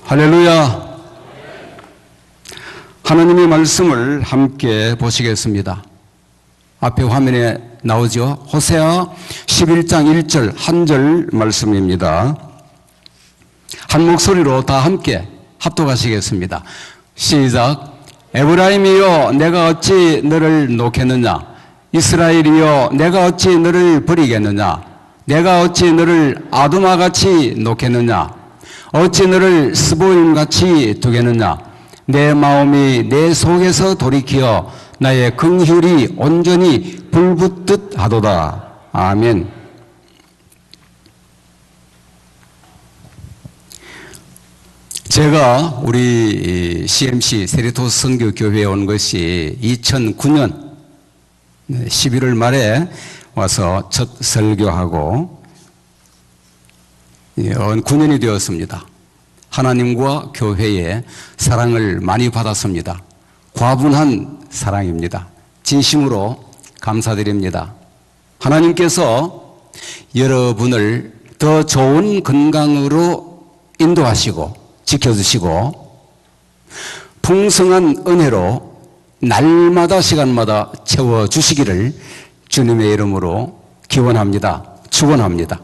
할렐루야. 하나님의 말씀을 함께 보시겠습니다. 앞에 화면에 나오죠. 호세아 11장 1절 한 절 말씀입니다. 한 목소리로 다 함께 합독하시겠습니다. 시작. 에브라임이여 내가 어찌 너를 놓겠느냐. 이스라엘이여 내가 어찌 너를 버리겠느냐. 내가 어찌 너를 아두마같이 놓겠느냐. 어찌 너를 스보임같이 두겠느냐. 내 마음이 내 속에서 돌이키어 나의 긍휼이 온전히 불붙듯 하도다. 아멘. 제가 우리 CMC 세리토스 선교교회에 온 것이 2009년 11월 말에 와서 첫 설교하고 9년이 되었습니다. 하나님과 교회의 사랑을 많이 받았습니다. 과분한 사랑입니다. 진심으로 감사드립니다. 하나님께서 여러분을 더 좋은 건강으로 인도하시고 지켜주시고 풍성한 은혜로 날마다 시간마다 채워주시기를 주님의 이름으로 기원합니다. 축원합니다.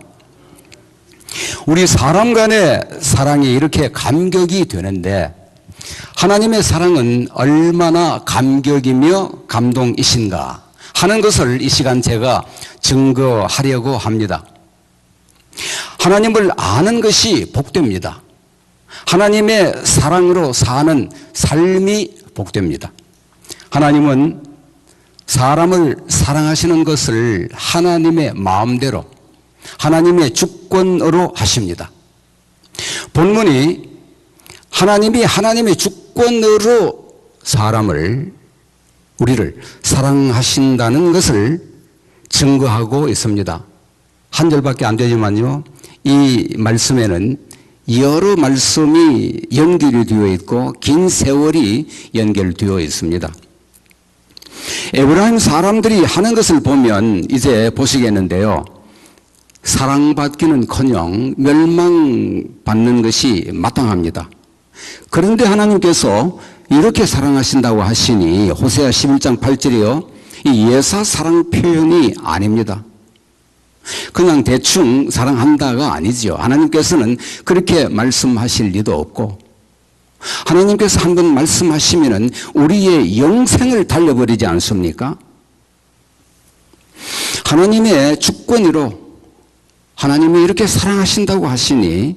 우리 사람 간의 사랑이 이렇게 감격이 되는데 하나님의 사랑은 얼마나 감격이며 감동이신가 하는 것을 이 시간 제가 증거하려고 합니다. 하나님을 아는 것이 복됩니다. 하나님의 사랑으로 사는 삶이 복됩니다. 하나님은 사람을 사랑하시는 것을 하나님의 마음대로 하나님의 주권으로 하십니다. 본문이 하나님이 하나님의 주권으로 우리를 사랑하신다는 것을 증거하고 있습니다. 한 절밖에 안 되지만요, 이 말씀에는 여러 말씀이 연결이 되어 있고 긴 세월이 연결되어 있습니다. 에브라임 사람들이 하는 것을 보면 이제 보시겠는데요, 사랑받기는커녕 멸망받는 것이 마땅합니다. 그런데 하나님께서 이렇게 사랑하신다고 하시니 호세아 11장 8절이요, 이 예사 사랑 표현이 아닙니다. 그냥 대충 사랑한다가 아니죠. 하나님께서는 그렇게 말씀하실 리도 없고, 하나님께서 한번 말씀하시면은 우리의 영생을 달려버리지 않습니까? 하나님의 주권으로 하나님이 이렇게 사랑하신다고 하시니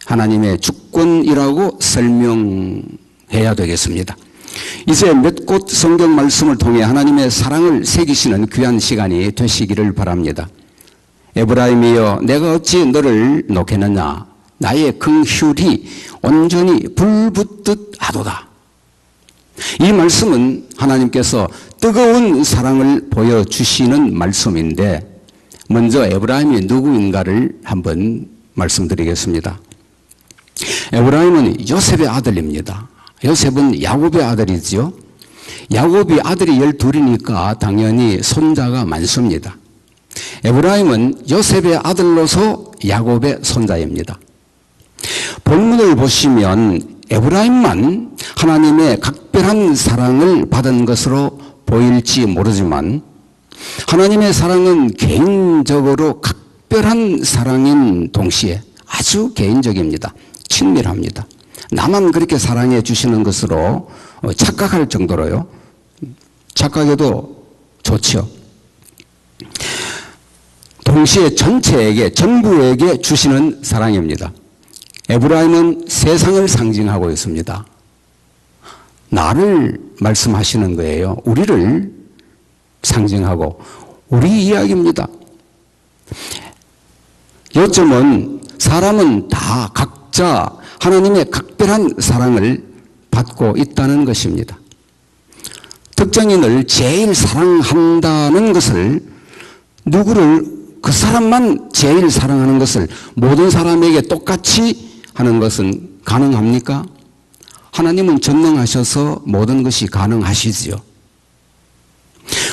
하나님의 주권이라고 설명해야 되겠습니다. 이제 몇 곳 성경 말씀을 통해 하나님의 사랑을 새기시는 귀한 시간이 되시기를 바랍니다. 에브라임이여 내가 어찌 너를 놓겠느냐. 나의 긍휼이 온전히 불붙듯 하도다. 이 말씀은 하나님께서 뜨거운 사랑을 보여주시는 말씀인데, 먼저 에브라임이 누구인가를 한번 말씀드리겠습니다. 에브라임은 요셉의 아들입니다. 요셉은 야곱의 아들이죠. 야곱이 아들이 12이니까 당연히 손자가 많습니다. 에브라임은 요셉의 아들로서 야곱의 손자입니다. 본문을 보시면 에브라임만 하나님의 각별한 사랑을 받은 것으로 보일지 모르지만 하나님의 사랑은 개인적으로 각별한 사랑인 동시에 아주 개인적입니다. 친밀합니다. 나만 그렇게 사랑해 주시는 것으로 착각할 정도로요. 착각해도 좋죠. 동시에 전체에게, 전부에게 주시는 사랑입니다. 에브라임은 세상을 상징하고 있습니다. 나를 말씀하시는 거예요. 우리를 상징하고 우리 이야기입니다. 요점은 사람은 다 각자 하나님의 각별한 사랑을 받고 있다는 것입니다. 특정인을 제일 사랑한다는 것을, 누구를, 그 사람만 제일 사랑하는 것을 모든 사람에게 똑같이 하는 것은 가능합니까? 하나님은 전능하셔서 모든 것이 가능하시지요.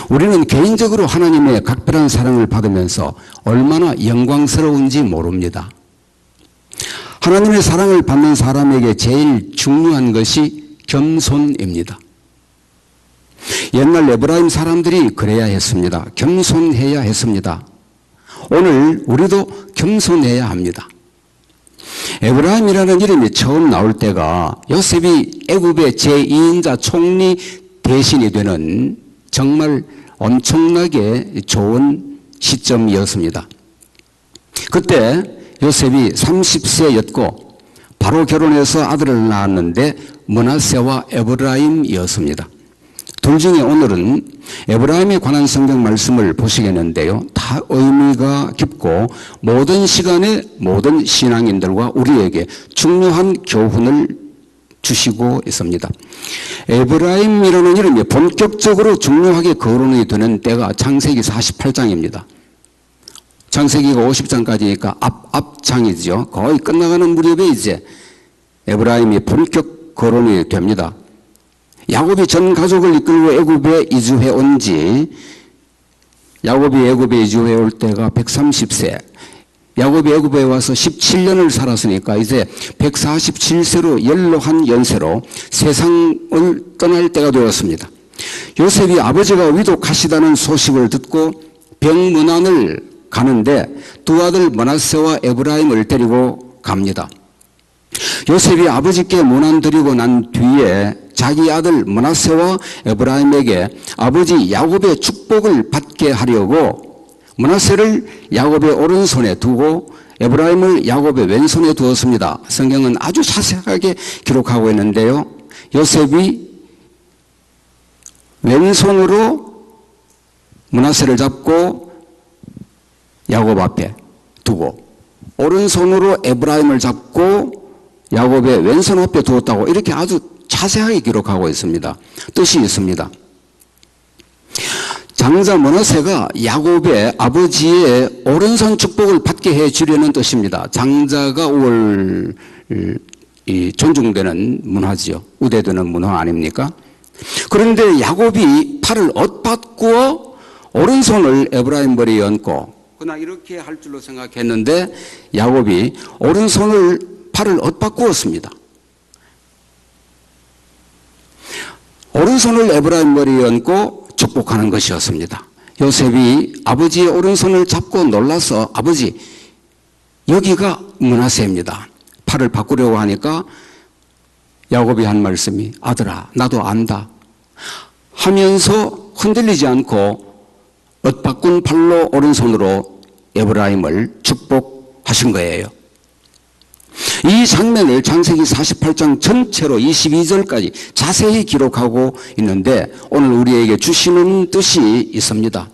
우리는 개인적으로 하나님의 각별한 사랑을 받으면서 얼마나 영광스러운지 모릅니다. 하나님의 사랑을 받는 사람에게 제일 중요한 것이 겸손입니다. 옛날 에브라임 사람들이 그래야 했습니다. 겸손해야 했습니다. 오늘 우리도 겸손해야 합니다. 에브라임이라는 이름이 처음 나올 때가 요셉이 애굽의 제2인자 총리 대신이 되는 정말 엄청나게 좋은 시점이었습니다. 그때 요셉이 30세였고 바로 결혼해서 아들을 낳았는데 므낫세와 에브라임이었습니다. 둘 중에 오늘은 에브라임에 관한 성경 말씀을 보시겠는데요. 다 의미가 깊고 모든 시간에 모든 신앙인들과 우리에게 중요한 교훈을 주시고 있습니다. 에브라임이라는 이름이 본격적으로 중요하게 거론이 되는 때가 창세기 48장입니다. 창세기가 50장까지니까 앞장이죠. 거의 끝나가는 무렵에 이제 에브라임이 본격 거론이 됩니다. 야곱이 전 가족을 이끌고 애굽에 이주해 온 지, 야곱이 애굽에 이주해 올 때가 130세, 야곱이 애굽에 와서 17년을 살았으니까 이제 147세로 연로한 연세로 세상을 떠날 때가 되었습니다. 요셉이 아버지가 위독하시다는 소식을 듣고 병문안을 가는데 두 아들 므낫세와 에브라임을 데리고 갑니다. 요셉이 아버지께 문안드리고 난 뒤에 자기 아들 므낫세와 에브라임에게 아버지 야곱의 축복을 받게 하려고 므낫세를 야곱의 오른손에 두고 에브라임을 야곱의 왼손에 두었습니다. 성경은 아주 자세하게 기록하고 있는데요. 요셉이 왼손으로 므낫세를 잡고 야곱 앞에 두고 오른손으로 에브라임을 잡고 야곱의 왼손 앞에 두었다고 이렇게 아주 자세하게 기록하고 있습니다. 뜻이 있습니다. 장자 므낫세가 야곱의 아버지의 오른손 축복을 받게 해주려는 뜻입니다. 장자가 존중되는 문화지요. 우대되는 문화 아닙니까? 그런데 야곱이 팔을 엇바꾸어 오른손을 에브라임 머리에 얹고 그냥 이렇게 할 줄로 생각했는데 야곱이 오른손을 팔을 엇바꾸었습니다. 오른손을 에브라임 머리에 얹고 축복하는 것이었습니다. 요셉이 아버지의 오른손을 잡고 놀라서 아버지 여기가 므낫세입니다. 팔을 바꾸려고 하니까 야곱이 한 말씀이 아들아 나도 안다 하면서 흔들리지 않고 엇바꾼 팔로 오른손으로 에브라임을 축복하신 거예요. 이 장면을 창세기 48장 전체로 22절까지 자세히 기록하고 있는데 오늘 우리에게 주시는 뜻이 있습니다.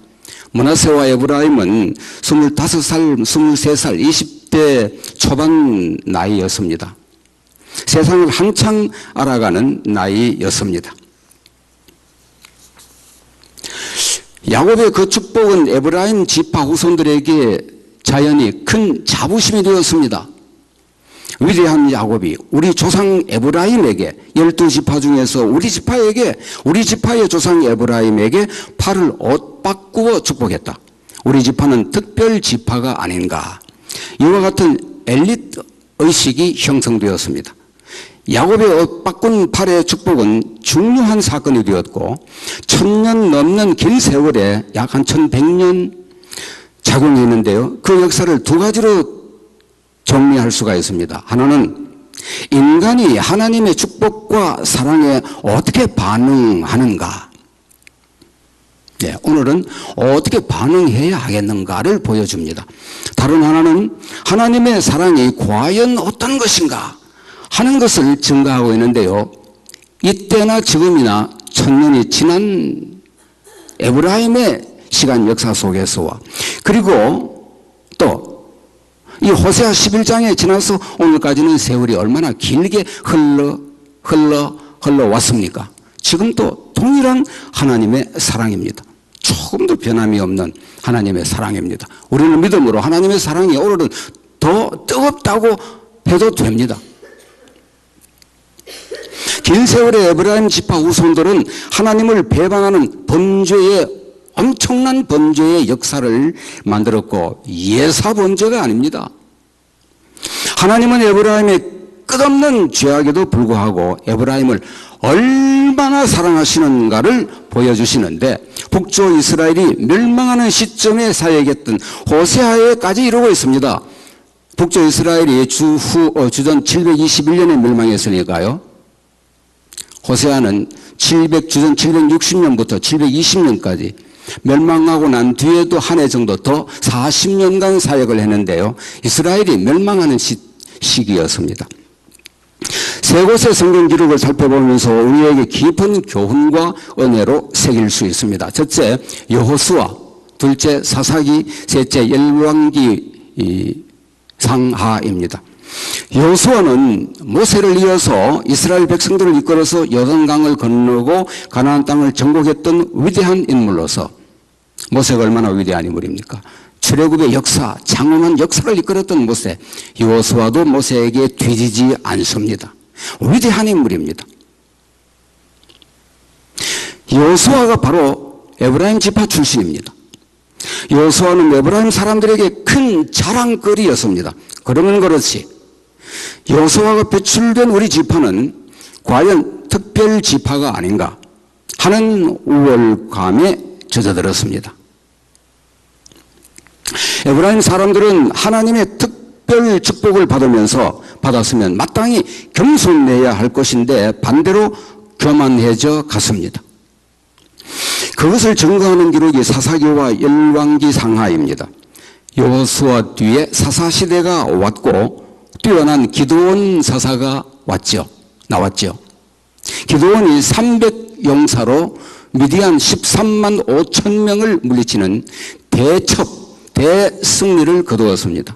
므낫세와 에브라임은 25살, 23살, 20대 초반 나이였습니다. 세상을 한창 알아가는 나이였습니다. 야곱의 그 축복은 에브라임 지파 후손들에게 자연히 큰 자부심이 되었습니다. 위대한 야곱이 우리 조상 에브라임에게 12지파 중에서 우리 지파의 조상 에브라임에게 팔을 엇바꾸어 축복했다. 우리 지파는 특별 지파가 아닌가. 이와 같은 엘리트 의식이 형성되었습니다. 야곱의 엇바꾼 팔의 축복은 중요한 사건이 되었고 1000년 넘는 긴 세월에 약 한 1100년 작용했는데요. 그 역사를 두 가지로 정리할 수가 있습니다. 하나는 인간이 하나님의 축복과 사랑에 어떻게 반응하는가. 네, 오늘은 어떻게 반응해야 하겠는가를 보여줍니다. 다른 하나는 하나님의 사랑이 과연 어떤 것인가 하는 것을 증가하고 있는데요. 이때나 지금이나 1000년이 지난 에브라임의 시간 역사 속에서와 그리고 또 이 호세아 11장에 지나서 오늘까지는 세월이 얼마나 길게 흘러왔습니까? 지금도 동일한 하나님의 사랑입니다. 조금도 변함이 없는 하나님의 사랑입니다. 우리는 믿음으로 하나님의 사랑이 오늘은 더 뜨겁다고 해도 됩니다. 긴 세월의 에브라임 지파 후손들은 하나님을 배반하는 엄청난 범죄의 역사를 만들었고 예사 범죄가 아닙니다. 하나님은 에브라임의 끝없는 죄악에도 불구하고 에브라임을 얼마나 사랑하시는가를 보여주시는데, 북쪽 이스라엘이 멸망하는 시점에 사역했던 호세아에까지 이루고 있습니다. 북쪽 이스라엘이 주전 721년에 멸망했으니까요, 호세아는 주전 760년부터 720년까지 멸망하고 난 뒤에도 한 해 정도 더 40년간 사역을 했는데요, 이스라엘이 멸망하는 시기였습니다. 세 곳의 성경 기록을 살펴보면서 우리에게 깊은 교훈과 은혜로 새길 수 있습니다. 첫째, 여호수아, 둘째, 사사기, 셋째, 열왕기 상하입니다. 여호수아는 모세를 이어서 이스라엘 백성들을 이끌어서 요단강을 건너고 가나안 땅을 정복했던 위대한 인물로서, 모세가 얼마나 위대한 인물입니까? 출애굽의 역사, 장엄한 역사를 이끌었던 모세, 여호수아도 모세에게 뒤지지 않습니다. 위대한 인물입니다. 여호수아가 바로 에브라임 지파 출신입니다. 여호수아는 에브라임 사람들에게 큰 자랑거리였습니다. 그러면 그렇지, 여호수아가 배출된 우리 지파는 과연 특별 지파가 아닌가 하는 우월감에 젖어들었습니다. 에브라임 사람들은 하나님의 특별 축복을 받았으면 마땅히 겸손해야 할 것인데 반대로 교만해져 갔습니다. 그것을 증거하는 기록이 사사기와 열왕기 상하입니다. 여호수아 뒤에 사사 시대가 왔고 뛰어난 기드온 사사가 나왔죠. 기드온이 300용사로 미디안 13만 5천 명을 물리치는 대승리를 거두었습니다.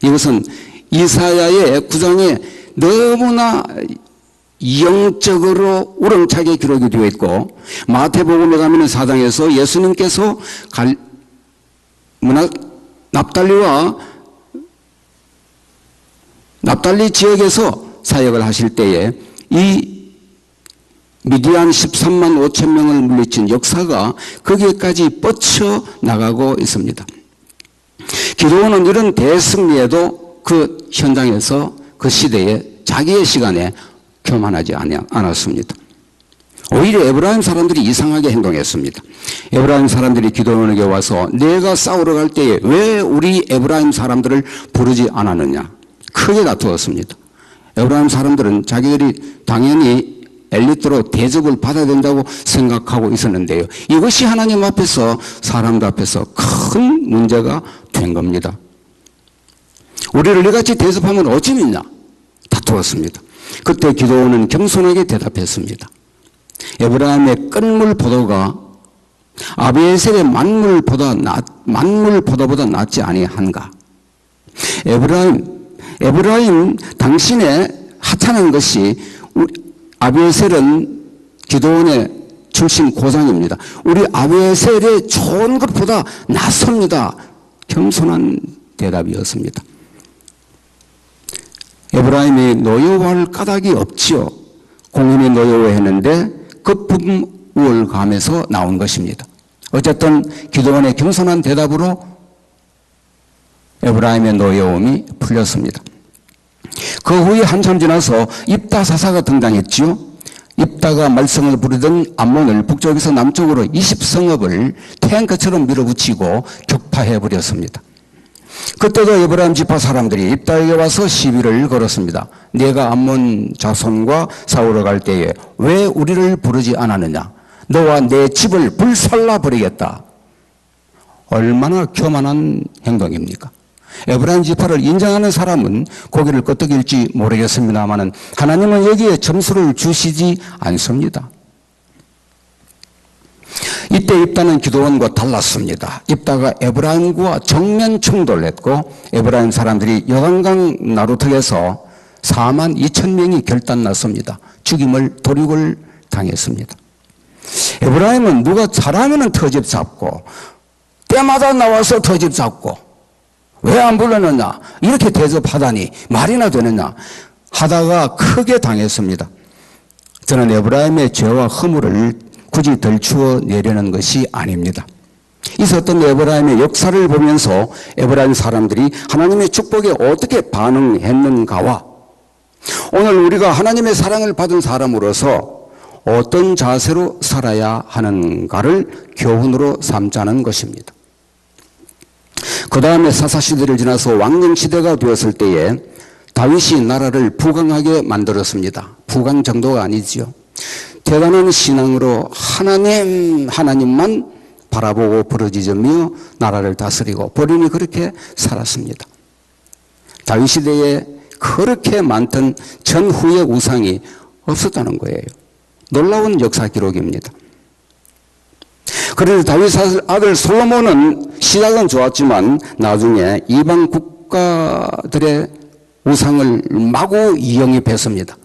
이것은 이사야의 9장에 너무나 영적으로 우렁차게 기록이 되어 있고, 마태복음에 가면 4장에서 예수님께서 납달리 지역에서 사역을 하실 때에 이 미디안 13만 5천 명을 물리친 역사가 거기에까지 뻗쳐나가고 있습니다. 기드온은 이런 대승리에도 그 현장에서 그 시대에 자기의 시간에 교만하지 않았습니다. 오히려 에브라임 사람들이 이상하게 행동했습니다. 에브라임 사람들이 기드온에게 와서 내가 싸우러 갈 때에 왜 우리 에브라임 사람들을 부르지 않았느냐, 크게 다투었습니다. 에브라임 사람들은 자기들이 당연히 엘리트로 대접을 받아야 된다고 생각하고 있었는데요, 이것이 하나님 앞에서, 사람들 앞에서 큰 문제가 된 겁니다. 우리를 이같이 대접하면 어찌 믿냐, 다투었습니다. 그때 기드온은 겸손하게 대답했습니다. 에브라임의 끝물 포도가 아비에셀의 만물 포도보다 낫지 아니한가? 에브라임 당신의 하찮은 것이, 아비에셀은 기드온의 출신 고장입니다. 우리 아비에셀의 좋은 것보다 낫습니다. 겸손한 대답이었습니다. 에브라임이 노여워할 까닭이 없지요. 공인이 노여워했는데 거품 우월감에서 나온 것입니다. 어쨌든 기드온의 겸손한 대답으로 에브라임의 노여움이 풀렸습니다. 그 후에 한참 지나서 입다 사사가 등장했지요. 입다가 말썽을 부리던 암몬을 북쪽에서 남쪽으로 20성읍을 탱크처럼 밀어붙이고 격파해버렸습니다. 그때도 에브라임 지파 사람들이 입다에게 와서 시비를 걸었습니다. 내가 암몬 자손과 싸우러 갈 때에 왜 우리를 부르지 않았느냐, 너와 내 집을 불살라 버리겠다. 얼마나 교만한 행동입니까? 에브라임 지파를 인정하는 사람은 고개를 끄덕일지 모르겠습니다만 하나님은 여기에 점수를 주시지 않습니다. 이때 입다는 기드온과 달랐습니다. 입다가 에브라임과 정면 충돌했고 에브라임 사람들이 요단강 나루턱에서 4만 2천 명이 결단났습니다. 도륙을 당했습니다. 에브라임은 누가 잘하면 터집 잡고 때마다 나와서 터집 잡고 왜 안 불렀느냐, 이렇게 대접하다니 말이나 되느냐 하다가 크게 당했습니다. 저는 에브라임의 죄와 허물을 굳이 덜추어 내려는 것이 아닙니다. 있었던 에브라임의 역사를 보면서 에브라임 사람들이 하나님의 축복에 어떻게 반응했는가와 오늘 우리가 하나님의 사랑을 받은 사람으로서 어떤 자세로 살아야 하는가를 교훈으로 삼자는 것입니다. 그 다음에 사사시대를 지나서 왕정시대가 되었을 때에 다윗이 나라를 부강하게 만들었습니다. 부강 정도가 아니지요. 대단한 신앙으로 하나님만 바라보고 부르짖으며 나라를 다스리고 본인이 그렇게 살았습니다. 다윗 시대에 그렇게 많던 전후의 우상이 없었다는 거예요. 놀라운 역사 기록입니다. 그런데 다윗 아들 솔로몬은 시작은 좋았지만 나중에 이방 국가들의 우상을 마구 이영입했습니다.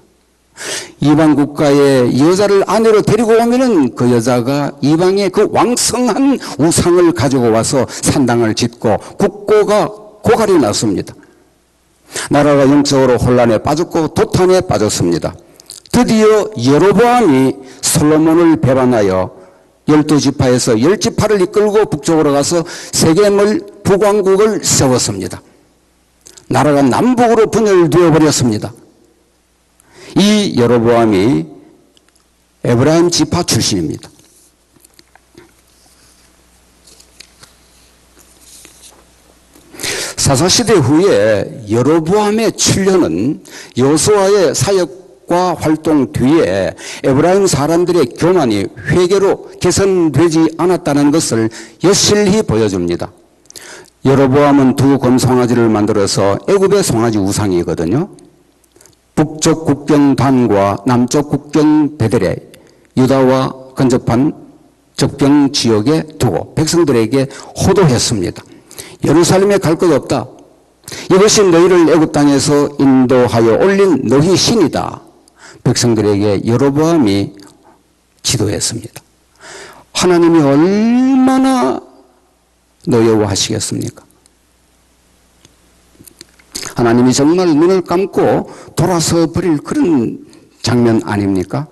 이방 국가의 여자를 아내로 데리고 오면은 그 여자가 이방의 그 왕성한 우상을 가지고 와서 산당을 짓고 국고가 고갈이 났습니다. 나라가 영적으로 혼란에 빠졌고 도탄에 빠졌습니다. 드디어 여로보암이 솔로몬을 배반하여 12지파에서 10지파를 이끌고 북쪽으로 가서 세겜을 북왕국을 세웠습니다. 나라가 남북으로 분열되어 버렸습니다. 이 여로보암이 에브라임 지파 출신입니다. 사사시대 후에 여로보암의 출현은 여호수아의 사역과 활동 뒤에 에브라임 사람들의 교만이 회개로 개선되지 않았다는 것을 여실히 보여줍니다. 여로보암은 두 금송아지를 만들어서 애굽의 송아지 우상이거든요. 북쪽 국경 단과 남쪽 국경 베델에 유다와 근접한 접경 지역에 두고 백성들에게 호도했습니다. 예루살렘에 갈 것 없다. 이것이 너희를 애굽 땅에서 인도하여 올린 너희 신이다. 백성들에게 여로보암이 지도했습니다. 하나님이 얼마나 노여워하시겠습니까? 하나님이 정말 눈을 감고 돌아서 버릴 그런 장면 아닙니까?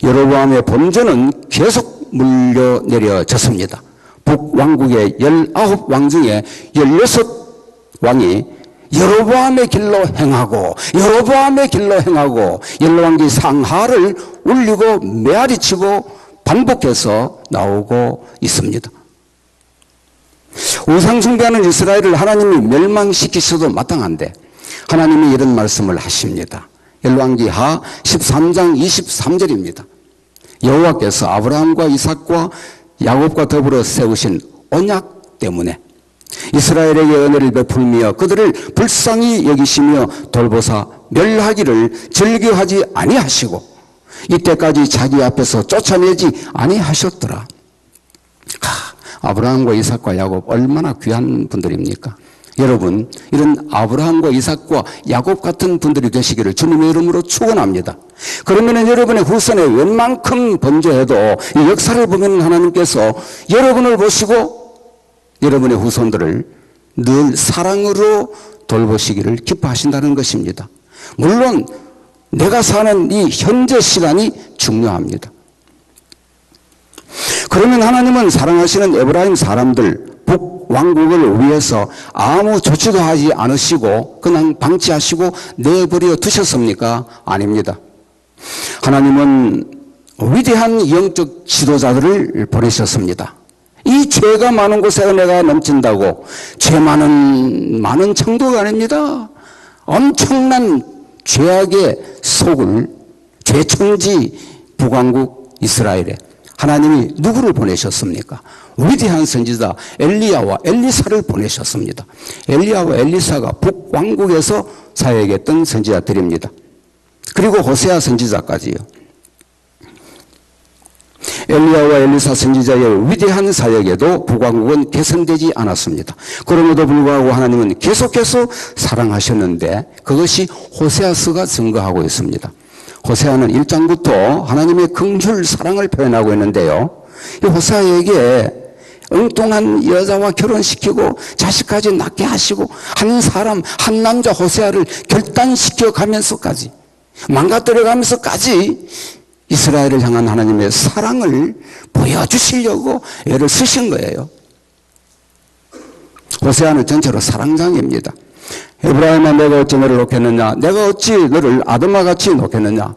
여로보암의 범죄는 계속 물려내려졌습니다. 북왕국의 19왕 중에 16왕이 여로보암의 길로 행하고 열왕기 상하를 울리고 메아리치고 반복해서 나오고 있습니다. 우상 숭배하는 이스라엘을 하나님이 멸망시키셔도 마땅한데 하나님이 이런 말씀을 하십니다. 열왕기하 13장 23절입니다. 여호와께서 아브라함과 이삭과 야곱과 더불어 세우신 언약 때문에 이스라엘에게 은혜를 베풀며 그들을 불쌍히 여기시며 돌보사 멸하기를 즐겨하지 아니하시고 이때까지 자기 앞에서 쫓아내지 아니하셨더라. 아브라함과 이삭과 야곱 얼마나 귀한 분들입니까? 여러분, 이런 아브라함과 이삭과 야곱 같은 분들이 되시기를 주님의 이름으로 축원합니다. 그러면 여러분의 후손에 웬만큼 범죄해도 이 역사를 보면 하나님께서 여러분을 보시고 여러분의 후손들을 늘 사랑으로 돌보시기를 기뻐하신다는 것입니다. 물론 내가 사는 이 현재 시간이 중요합니다. 그러면 하나님은 사랑하시는 에브라임 사람들 북왕국을 위해서 아무 조치도 하지 않으시고 그냥 방치하시고 내버려 두셨습니까? 아닙니다. 하나님은 위대한 영적 지도자들을 보내셨습니다. 이 죄가 많은 곳에 은혜가 넘친다고 죄 많은 정도가 아닙니다. 엄청난 죄악의 속을 죄천지 북왕국 이스라엘에 하나님이 누구를 보내셨습니까? 위대한 선지자 엘리야와 엘리사를 보내셨습니다. 엘리야와 엘리사가 북왕국에서 사역했던 선지자들입니다. 그리고 호세아 선지자까지요. 엘리야와 엘리사 선지자의 위대한 사역에도 북왕국은 개선되지 않았습니다. 그럼에도 불구하고 하나님은 계속해서 사랑하셨는데 그것이 호세아서가 증거하고 있습니다. 호세아는 1장부터 하나님의 긍휼 사랑을 표현하고 있는데요. 이 호세아에게 엉뚱한 여자와 결혼시키고 자식까지 낳게 하시고 한 남자 호세아를 결단시켜 가면서까지 망가뜨려 가면서까지 이스라엘을 향한 하나님의 사랑을 보여주시려고 애를 쓰신 거예요. 호세아는 전체로 사랑장입니다. 에브라임아, 내가 어찌 너를 놓겠느냐? 내가 어찌 너를 아드마같이 놓겠느냐?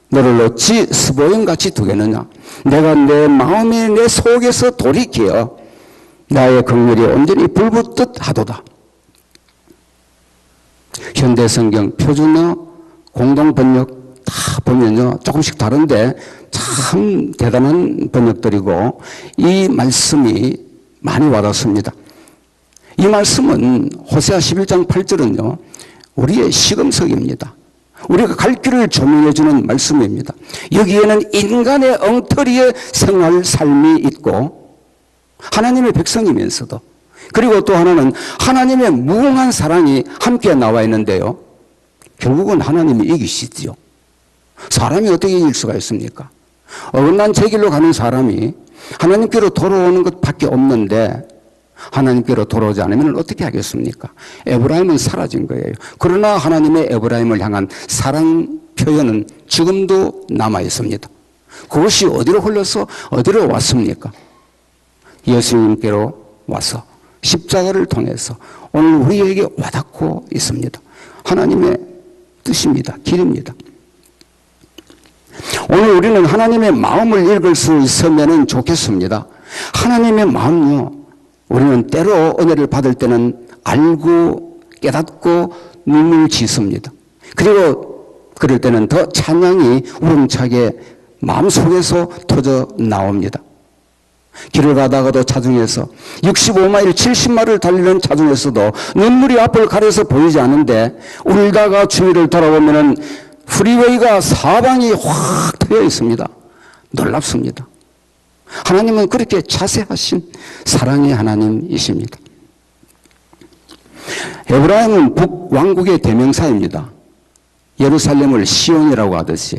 너를 어찌 스보임같이 두겠느냐? 내가 내 마음이 내 속에서 돌이켜 나의 긍휼이 온전히 불붙듯 하도다. 현대성경 표준어, 공동번역 다 보면요 조금씩 다른데 참 대단한 번역들이고 이 말씀이 많이 와닿습니다. 이 말씀은 호세아 11장 8절은요 우리의 시금석입니다. 우리가 갈 길을 조명해 주는 말씀입니다. 여기에는 인간의 엉터리의 생활 삶이 있고 하나님의 백성이면서도, 그리고 또 하나는 하나님의 무궁한 사랑이 함께 나와 있는데요, 결국은 하나님이 이기시지요. 사람이 어떻게 이길 수가 있습니까? 어긋난 제 길로 가는 사람이 하나님께로 돌아오는 것밖에 없는데 하나님께로 돌아오지 않으면 어떻게 하겠습니까? 에브라임은 사라진 거예요. 그러나 하나님의 에브라임을 향한 사랑 표현은 지금도 남아 있습니다. 그것이 어디로 흘러서 어디로 왔습니까? 예수님께로 와서 십자가를 통해서 오늘 우리에게 와닿고 있습니다. 하나님의 뜻입니다. 길입니다. 오늘 우리는 하나님의 마음을 읽을 수 있으면 좋겠습니다. 하나님의 마음요, 우리는 때로 은혜를 받을 때는 알고 깨닫고 눈을 짓습니다. 그리고 그럴 때는 더 찬양이 우렁차게 마음속에서 터져 나옵니다. 길을 가다가도 차중에서 65마일 70마일을 달리는 차중에서도 눈물이 앞을 가려서 보이지 않는데 울다가 주위를 돌아보면 프리웨이가 사방이 확 트여 있습니다. 놀랍습니다. 하나님은 그렇게 자세하신 사랑의 하나님이십니다. 에브라임은 북왕국의 대명사입니다. 예루살렘을 시온이라고 하듯이,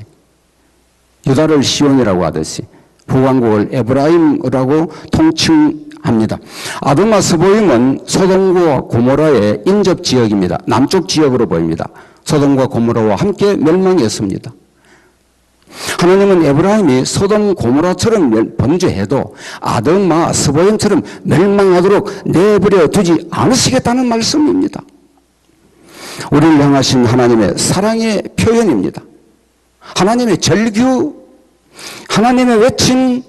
유다를 시온이라고 하듯이 북왕국을 에브라임이라고 통칭합니다. 아드마 스보임은 소돔과 고모라의 인접지역입니다. 남쪽 지역으로 보입니다. 소돔과 고모라와 함께 멸망했습니다. 하나님은 에브라임이 소돔 고모라처럼 범죄해도 아드마 스보임처럼 멸망하도록 내버려 두지 않으시겠다는 말씀입니다. 우리를 향하신 하나님의 사랑의 표현입니다. 하나님의 절규, 하나님의 외침,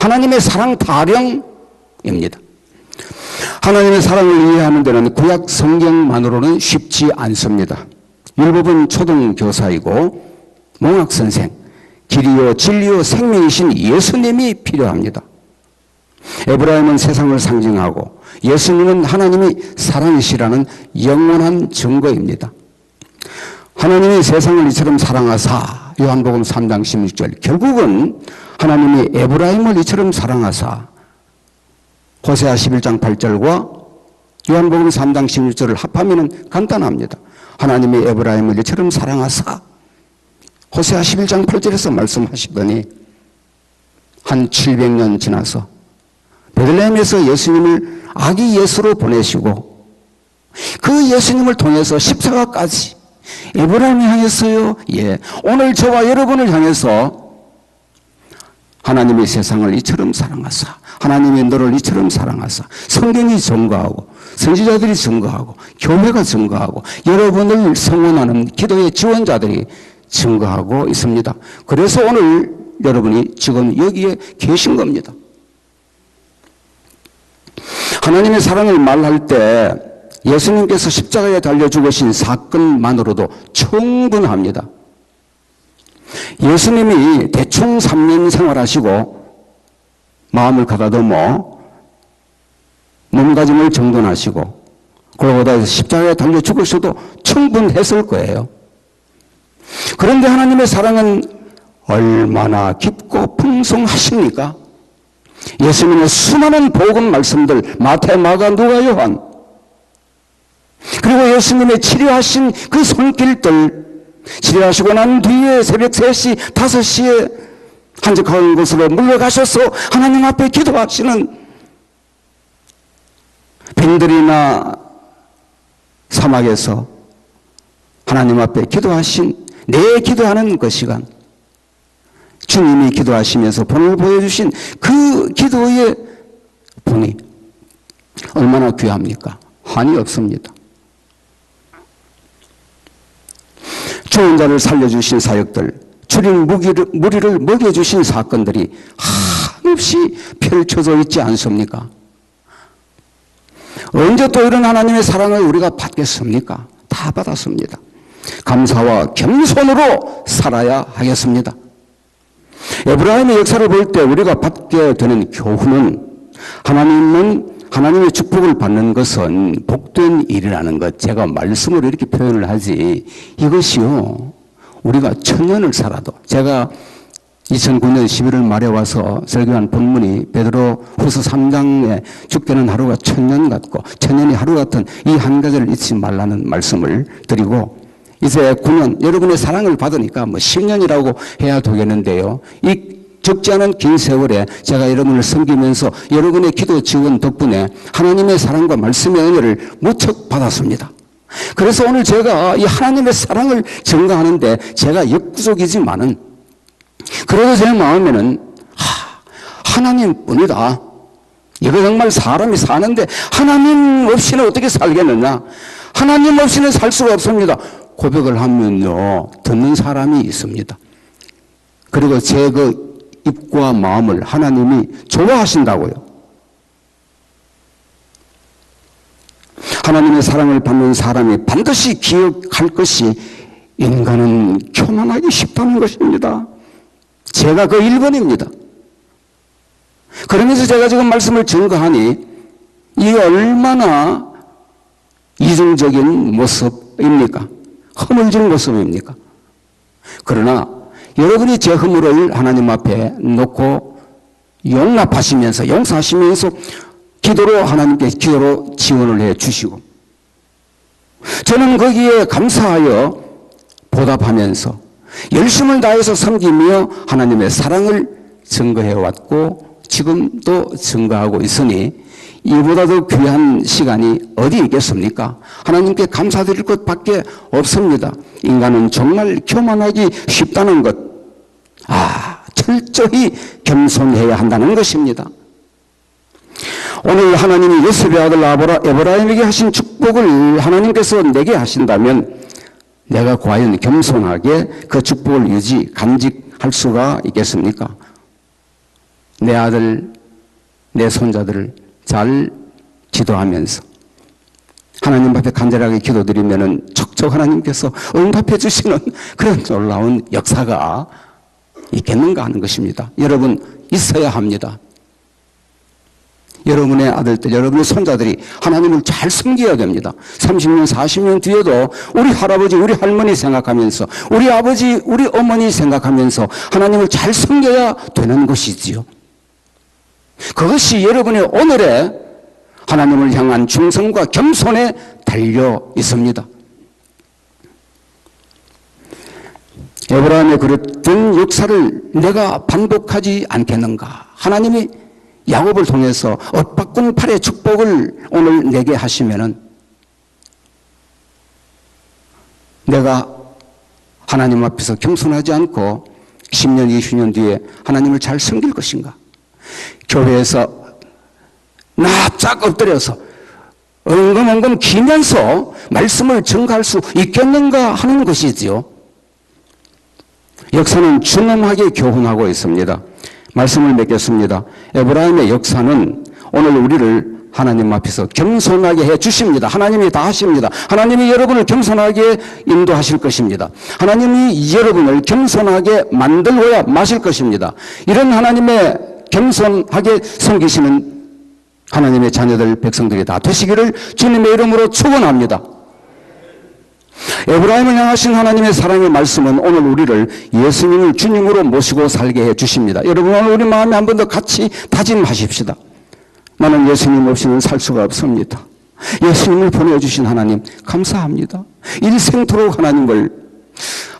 하나님의 사랑 타령입니다. 하나님의 사랑을 이해하는 데는 구약 성경만으로는 쉽지 않습니다. 율법은 초등교사이고 몽학선생, 길이요 진리요 생명이신 예수님이 필요합니다. 에브라임은 세상을 상징하고 예수님은 하나님이 사랑이시라는 영원한 증거입니다. 하나님이 세상을 이처럼 사랑하사, 요한복음 3장 16절, 결국은 하나님이 에브라임을 이처럼 사랑하사, 호세아 11장 8절과 요한복음 3장 16절을 합하면 간단합니다. 하나님이 에브라임을 이처럼 사랑하사, 호세아 11장 8절에서 말씀하시더니 한 700년 지나서 베들레헴에서 예수님을 아기 예수로 보내시고 그 예수님을 통해서 십자가까지 에브라임을 향했어요. 예, 오늘 저와 여러분을 향해서 하나님이 세상을 이처럼 사랑하사, 하나님이 너를 이처럼 사랑하사, 성경이 증거하고 선지자들이 증거하고 교회가 증거하고 여러분을 성원하는 기도의 지원자들이 증거하고 있습니다. 그래서 오늘 여러분이 지금 여기에 계신 겁니다. 하나님의 사랑을 말할 때 예수님께서 십자가에 달려 죽으신 사건만으로도 충분합니다. 예수님이 대충 3년 생활하시고 마음을 가다듬어 몸가짐을 정돈하시고 골고다에서 십자가에 달려 죽으셔도 충분했을 거예요. 그런데 하나님의 사랑은 얼마나 깊고 풍성하십니까? 예수님의 수많은 복음 말씀들, 마태, 마가, 누가, 요한, 그리고 예수님의 치료하신 그 손길들, 치료하시고 난 뒤에 새벽 3시, 5시에 한적한 곳으로 물러가셔서 하나님 앞에 기도하시는 빈들이나 사막에서 하나님 앞에 기도하신 내 기도하는 그 시간, 주님이 기도하시면서 본을 보여주신 그 기도의 본이 얼마나 귀합니까? 한이 없습니다. 죽은 자를 살려주신 사역들, 줄인 무리를 먹여주신 사건들이 한없이 펼쳐져 있지 않습니까? 언제 또 이런 하나님의 사랑을 우리가 받겠습니까? 다 받았습니다. 감사와 겸손으로 살아야 하겠습니다. 에브라임의 역사를 볼 때 우리가 받게 되는 교훈은 하나님의 축복을 받는 것은 복된 일이라는 것, 제가 말씀으로 이렇게 표현을 하지, 이것이요, 우리가 천년을 살아도, 제가 2009년 11월 말에 와서 설교한 본문이 베드로 후서 3장에 죽게는 하루가 천년 같고 천년이 하루 같은 이 한 가지를 잊지 말라는 말씀을 드리고, 이제 9년 여러분의 사랑을 받으니까 10년이라고 해야 되겠는데요, 이 적지 않은 긴 세월에 제가 여러분을 섬기면서 여러분의 기도 지원 덕분에 하나님의 사랑과 말씀의 은혜를 무척 받았습니다. 그래서 오늘 제가 이 하나님의 사랑을 증거하는데 제가 역부족이지만은, 그래도 제 마음에는 하나님뿐이다. 이거 정말 사람이 사는데 하나님 없이는 어떻게 살겠느냐, 하나님 없이는 살 수가 없습니다. 고백을 하면요, 듣는 사람이 있습니다. 그리고 제 그 입과 마음을 하나님이 좋아하신다고요. 하나님의 사랑을 받는 사람이 반드시 기억할 것이, 인간은 교만하기 쉽다는 것입니다. 제가 그 1번입니다. 그러면서 제가 지금 말씀을 증거하니 이게 얼마나 이중적인 모습입니까? 허물진 모습입니까? 그러나 여러분이 제 허물을 하나님 앞에 놓고 용납하시면서, 용서하시면서 기도로 하나님께 기도로 지원을 해 주시고, 저는 거기에 감사하여 보답하면서 열심을 다해서 섬기며 하나님의 사랑을 증거해 왔고 지금도 증거하고 있으니 이보다 더 귀한 시간이 어디 있겠습니까? 하나님께 감사드릴 것밖에 없습니다. 인간은 정말 교만하기 쉽다는 것, 철저히 겸손해야 한다는 것입니다. 오늘 하나님이 요셉의 아들 에브라임에게 하신 축복을 하나님께서 내게 하신다면 내가 과연 겸손하게 그 축복을 간직할 수가 있겠습니까? 내 아들, 내 손자들을 잘 기도하면서 하나님 앞에 간절하게 기도드리면은 척척 하나님께서 응답해 주시는 그런 놀라운 역사가 있겠는가 하는 것입니다. 여러분, 있어야 합니다. 여러분의 아들들, 여러분의 손자들이 하나님을 잘 섬겨야 됩니다. 30년, 40년 뒤에도 우리 할아버지, 우리 할머니 생각하면서, 우리 아버지, 우리 어머니 생각하면서 하나님을 잘 섬겨야 되는 것이지요. 그것이 여러분의 오늘의 하나님을 향한 충성과 겸손에 달려 있습니다. 에브라임에 그랬던 역사를 내가 반복하지 않겠는가? 하나님이 야곱을 통해서 엇바꾼 팔의 축복을 오늘 내게 하시면은 내가 하나님 앞에서 겸손하지 않고 10년, 20년 뒤에 하나님을 잘 섬길 것인가? 교회에서 납작 엎드려서 엉금엉금 기면서 말씀을 증거할 수 있겠는가 하는 것이지요. 역사는 준엄하게 교훈하고 있습니다. 말씀을 맺겠습니다. 에브라임의 역사는 오늘 우리를 하나님 앞에서 겸손하게 해 주십니다. 하나님이 다 하십니다. 하나님이 여러분을 겸손하게 인도하실 것입니다. 하나님이 여러분을 겸손하게 만들고야 마실 것입니다. 이런 하나님의 겸손하게 섬기시는 하나님의 자녀들, 백성들이 다 되시기를 주님의 이름으로 축원합니다. 에브라임을 향하신 하나님의 사랑의 말씀은 오늘 우리를 예수님을 주님으로 모시고 살게 해 주십니다. 여러분, 오늘 우리 마음에 한 번 더 같이 다짐하십시다. 나는 예수님 없이는 살 수가 없습니다. 예수님을 보내주신 하나님 감사합니다. 일생토록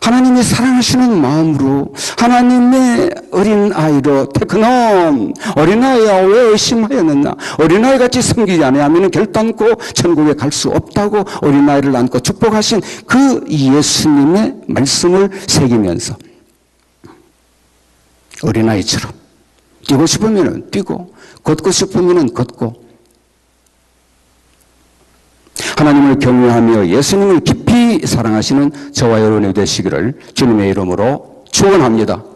하나님이 사랑하시는 마음으로 하나님의 어린아이로 테크놈, 어린아이야 왜 의심하였느냐, 어린아이같이 섬기지 아니하면 결단코 천국에 갈 수 없다고 어린아이를 안고 축복하신 그 예수님의 말씀을 새기면서 어린아이처럼 뛰고 싶으면 뛰고 걷고 싶으면 걷고 하나님을 경외하며 예수님을 깊이 사랑하시는 저와 여러분이 되시기를 주님의 이름으로 축원합니다.